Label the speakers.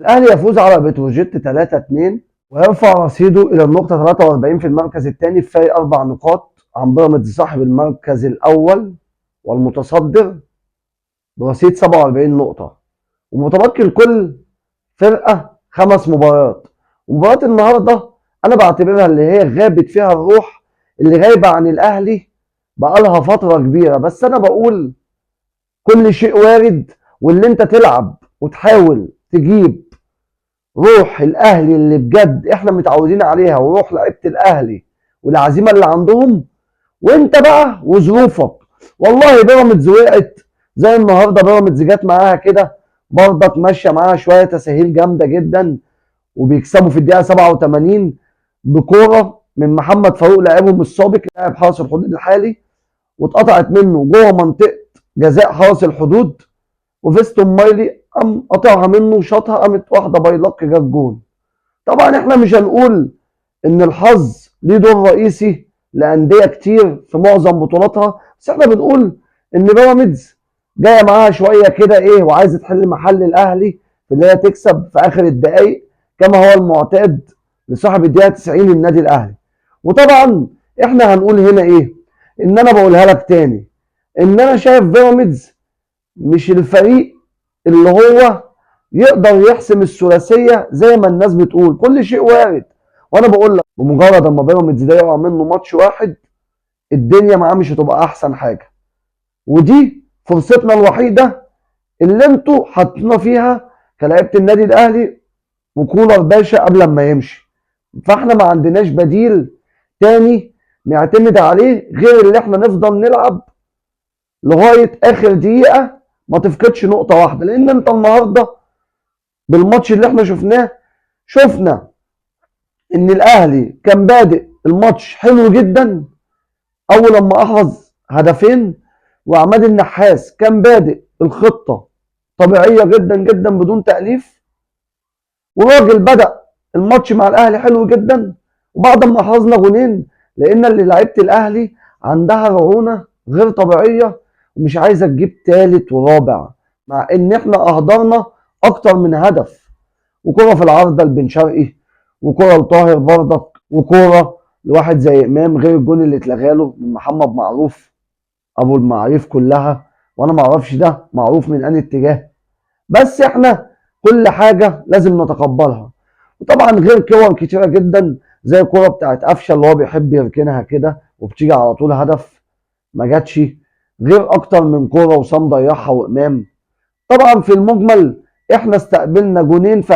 Speaker 1: الاهلي يفوز على بتروجيت 3-2 ويرفع رصيده الى النقطه 43 في المركز الثاني بفارق 4 نقاط عن بيراميدز صاحب المركز الاول والمتصدر برصيد 47 نقطه، ومتبقي لكل فرقه 5 مباريات. ومباراه النهارده انا بعتبرها اللي هي غابت فيها الروح اللي غايبه عن الاهلي بقالها فتره كبيره، بس انا بقول كل شيء وارد، واللي انت تلعب وتحاول تجيب روح الاهلي اللي بجد احنا متعودين عليها وروح لعيبه الاهلي والعزيمه اللي عندهم، وانت بقى وظروفك. والله بيراميدز وقعت زي النهارده، بيراميدز جت معاها كده برضك ماشيه معاها شويه تساهيل جامده جدا، وبيكسبوا في الدقيقه 87 بكوره من محمد فاروق لاعبهم السابق لاعب حرس الحدود الحالي، واتقطعت منه جوه منطقه جزاء حرس الحدود، وفيستون مايلي قام قطعها منه وشاطها، قامت واحده بايلق جت جون. طبعا احنا مش هنقول ان الحظ ليه دور رئيسي لانديه كتير في معظم بطولاتها، بس احنا بنقول ان بيراميدز جايه معاها شويه كده ايه، وعايزه تحل محل الاهلي في اللي هي تكسب في اخر الدقائق كما هو المعتاد لصاحب الدقيقه 90 النادي الاهلي. وطبعا احنا هنقول هنا ايه، ان انا بقولها لك تاني، ان انا شايف بيراميدز مش الفريق اللي هو يقدر يحسم الثلاثيه زي ما الناس بتقول. كل شيء وارد، وانا بقول لك بمجرد اما بيراميدز ده يقع منه ماتش واحد الدنيا معاه مش هتبقى احسن حاجه، ودي فرصتنا الوحيده اللي انتوا حاطيننا فيها كلاعيبه النادي الاهلي وكولر باشا قبل ما يمشي. فاحنا ما عندناش بديل تاني نعتمد عليه غير اللي احنا نفضل نلعب لغايه اخر دقيقه ما تفقدش نقطه واحده، لان انت النهارده بالماتش اللي احنا شفناه شفنا ان الاهلي كان بادئ الماتش حلو جدا اول لما احرز هدفين، وعماد النحاس كان بادئ الخطه طبيعيه جدا جدا بدون تاليف، وراجل بدا الماتش مع الاهلي حلو جدا، وبعد ما احرزنا جونين لان اللي لعيبه الاهلي عندها رعونه غير طبيعيه ومش عايزه تجيب ثالث ورابع، مع ان احنا اهدرنا اكتر من هدف، وكرة في العارضة لبن شرقي، وكرة لطاهر برضك، وكرة لواحد زي إمام غير الجون اللي اتلغى له من محمد معروف أبو المعاريف كلها، وأنا ما أعرفش ده معروف من أي اتجاه. بس إحنا كل حاجة لازم نتقبلها. وطبعا غير كور كتيرة جدا زي الكرة بتاعت قفشة اللي هو بيحب يركنها كده وبتيجي على طول هدف، ما جاتش. غير أكتر من كرة وسام ضيعها وإمام. طبعا في المجمل إحنا استقبلنا جونين في